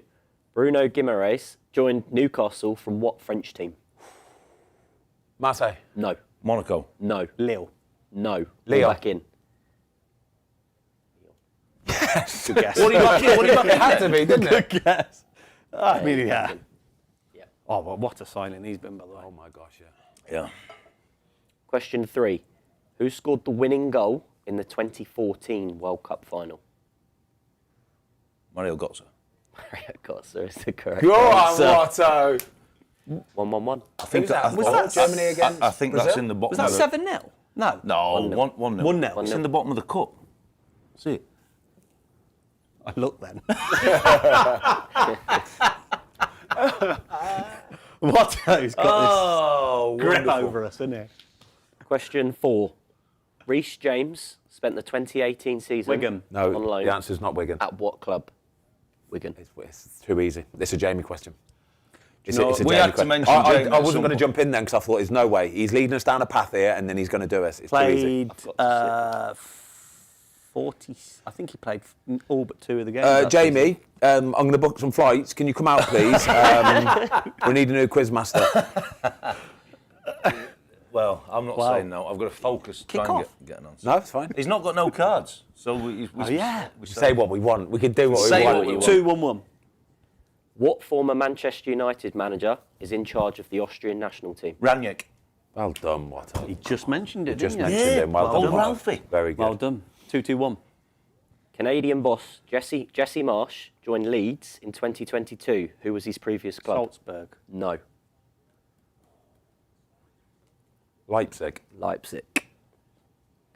Bruno Guimaraes joined Newcastle from what French team? Marseille. No. Monaco. No. Lille. No. Lyon. Back in. Good guess. What do you got? It had to be, didn't it? Good guess. I mean, yeah. Yeah. Oh, well, what a signing he's been, by the way. Oh my gosh, yeah. Yeah. Question 3. Who scored the winning goal in the 2014 World Cup final? Mario Götze. Mario Götze is the correct Go on, answer. Watto. 1-1-1. I think Was that Germany against I think Brazil? that's in the bottom. Was that of the, 7-0? No. No, 1-0. 1-0. It's in the bottom of the cup. See it? I look then. Watto's got this grip over us, isn't he? Question 4. Reece James spent the 2018 season Wigan. No, on loan the answer's not Wigan. at what club? Wigan. It's too easy. It's a Jamie question. It's No, a we Jamie had to question. mention I Jamie at wasn't some going to point. jump in then because I thought there's no way. He's leading us down a path here and then he's going to do us. It's too easy. Played 40. I think he played all but 2 of the games. that Jamie, season. I'm going to book some flights. Can you come out, please? We need a new quiz master. Well, I'm not saying no. I've got to focus. Kick try and off. get an answer. No, it's fine. He's not got no cards. So we yeah. we Say what we want. We can do what Say we what want. we want. 2-1-1. What former Manchester United manager is in charge of the Austrian national team? Ranić. Well done, Watto. He just mentioned it, Just didn't he? mentioned him. Well Oh, done, Watto. Ralphie. Very good. Well done. 2-2-1. Canadian boss Jesse Marsh joined Leeds in 2022. Who was his previous club? Salzburg. No. Leipzig. Leipzig.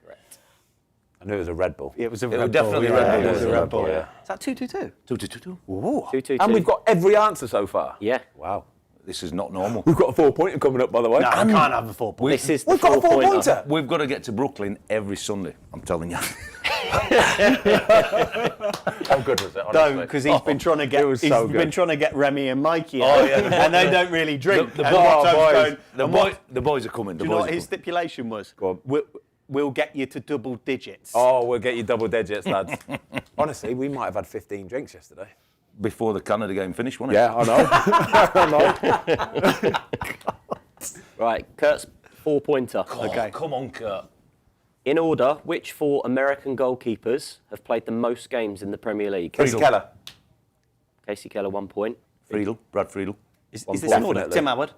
Correct. I knew it was a Red Bull. It was a was Red definitely Bull. Red Yeah, Bull, it was a yeah. Red Bull. Yeah. Is that 2-2-2? 2-2-2. Ooh. 2-2-2. And we've got every answer so far. Yeah. Wow. This is not normal. We've got a 4-pointer coming up, by the way. No, I can't have a 4 point. This is the We've got a 4-pointer. 4-pointer. We've got to get to Brooklyn every Sunday. I'm telling you. How good was it? Don't, honestly? because he's been trying to get. was He's so been good. trying to get Remy and Mikey. Oh, out, yeah. and they don't really drink. The And boys- Watto's going, the boys are coming. Do you know what his stipulation was? Go on. We'll get you to double digits. Oh, we'll get you double digits, lads. Honestly, we might have had 15 drinks yesterday. Before the Canada game finished, wasn't it? Yeah, I know. I know. Right, Kurt's 4-pointer. Okay. Come on, Kurt. In order, which 4 American goalkeepers have played the most games in the Premier League? Casey Keller. Casey Keller, 1 point. Friedel. Brad Friedel. Is One this point. in order? Definitely. Tim Howard.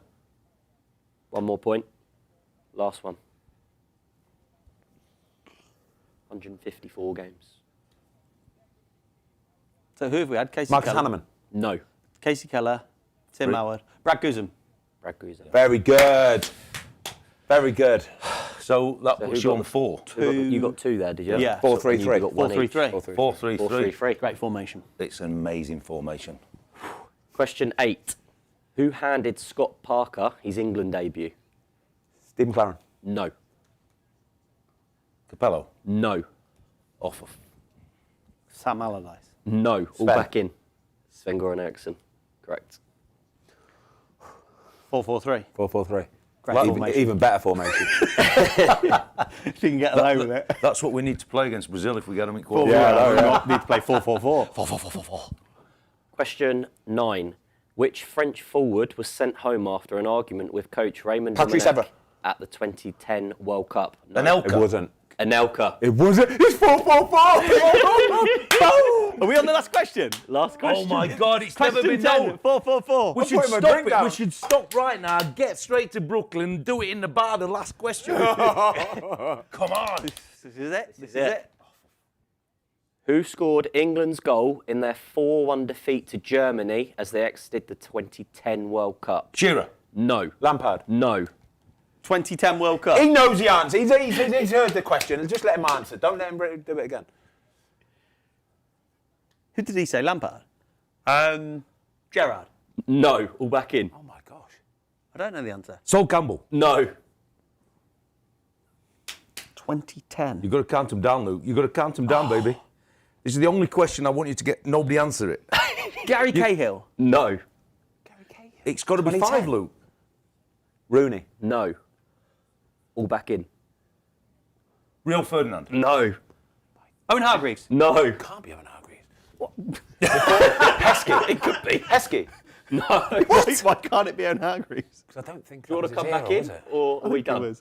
1 more point. Last one. 154 games. So who have we had? Casey Marcus Keller. Hanneman. No. Casey Keller. Tim Howard. Brad Guzan. Brad Guzan. Very good. Very good. So that who puts you got on 4. You got 2 there, did you? Yeah. 4-3-3. You got 1 each. 4-3-3. 4-3-3. 4-3-3. Great formation. It's an amazing formation. Question 8. Who handed Scott Parker his England debut? Stephen Claren. No. Capello. No. Off of. Sam Allardyce. No. All Sven. back in. Sven-Goran Eriksson. Correct. 4-4-3. 4-4-3. Great formation. Even better formation. If you can get away with it. That's what we need to play against Brazil if we get them in quarter. Yeah, I know, we yeah. need to play 4-4-4. 4-4-4-4-4. Question 9. Which French forward was sent home after an argument with coach Raymond Patrice Domenech Evra. at the 2010 World Cup? No. Anelka. It wasn't. Anelka. It wasn't. It's 4-4-4. Are we on the last question? Last Oh question. my God, it's never Question been 10. known. 4-4-4. We should putting my stop drink it. down. We should stop right now. Get straight to Brooklyn. Do it in the bar. The last question. Come on. This is it. This is it. it. Who scored England's goal in their 4-1 defeat to Germany as they exited the 2010 World Cup? Shearer. No. Lampard. No. 2010 World Cup. He knows the answer. He's heard the question. Just let him answer. Don't let him do it again. Who did he say? Lampard. Gerrard. No. All back in. Oh my gosh. I don't know the answer. Sol Campbell. No. 2010. You've got to count them down, Luke. You've got to count them down, baby. This is the only question I want you to get. Nobody answer it. Gary Cahill. No. It's got to be 5, Luke. Rooney. No. All back in. Rio Ferdinand. No. Owen Hargreaves. No. Can't be Owen Hargreaves. Heskey. It could be. Heskey. No. Why can't it be Owen Hargreaves? Because I don't think. Do you want to come back in, or are we done?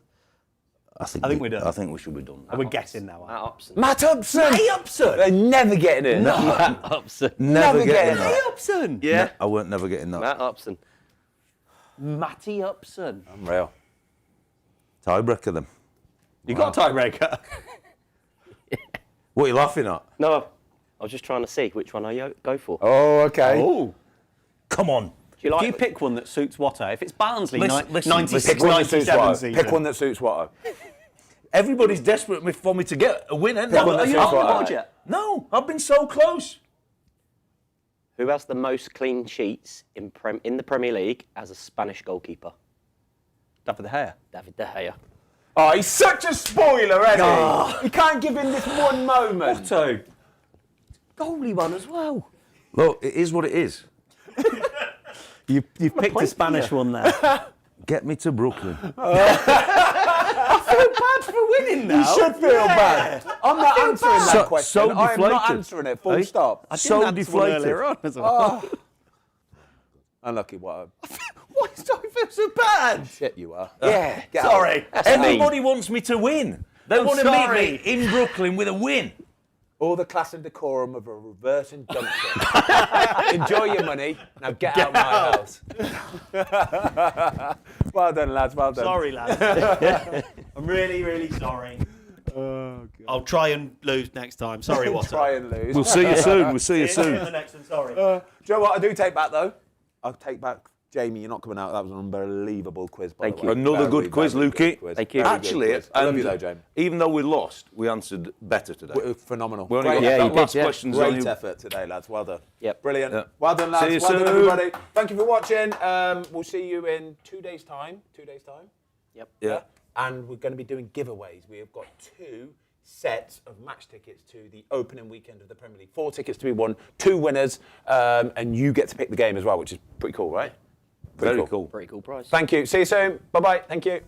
I think we're done. I think we should be done. We're guessing now. Matt Upson. Matt Upson. Upson. They're never getting in. Matt Upson. Never getting that. in. Upson. Yeah. I weren't never getting that. Matt Upson. Matty Upson. Unreal. Tiebreaker then. You got a tiebreaker. What are you laughing at? No. I was just trying to see which one I go for. Oh, okay. Oh. Come on. Do you like Do you it? pick one that suits Watto? If it's Barnsley, Listen, 96, Pick one that suits 97 Watto. season. Pick one that suits Watto. Everybody's desperate for me to get a win, ain't they? Pick one that Are you suits on the Watto. board yet? No, I've been so close. Who has the most clean sheets in the Premier League as a Spanish goalkeeper? David De Gea. David De Gea. Oh, he's such a spoiler, isn't he? You can't give him this one moment. Watto. Goalie one as well. Look, it is what it is. You've picked a Spanish one there. Get me to Brooklyn. I feel bad for winning now. You should feel bad. I'm not answering that question. So I am not deflated. answering it. Full Hey? stop. I didn't So answer one deflated. earlier on as well. Unlucky, Watto. Why do I feel so bad? Shit, you are. Yeah. Get out. Sorry. Everybody wants me to win. They I'm want to meet sorry. me in Brooklyn with a win. All the class and decorum of a reverse injunction. Enjoy your money. Now get out of my house. Well done, lads. Well done. Sorry, lads. I'm really, really sorry. Oh, God. I'll try and lose next time. Sorry, Watto. Try and lose. We'll see you soon. We'll see you See you in soon. the next one. Sorry. Do you know what I do take back, though? I'll take back Jamie. You're not coming out. That was an unbelievable quiz, by Thank the you. way. Another Very, good quiz, very good Lukey. quiz. Thank you. Very good Actually, quiz. I love and you, though, Jamie. even though we lost, we answered better today. Phenomenal. We only Great got effort. you that last did, yeah. question's Great only- effort today, lads. Well done. Yep. Brilliant. Yeah. Well done, lads. See you well done, soon. everybody. Thank you for watching. We'll see you in 2 days' time. 2 days' time. Yep. Yeah. And we're going to be doing giveaways. We have got 2 sets of match tickets to the opening weekend of the Premier League. 4 tickets to be won, 2 winners, and you get to pick the game as well, which is pretty cool, right? Very cool. Pretty cool prize. Thank you. See you soon. Bye-bye. Thank you.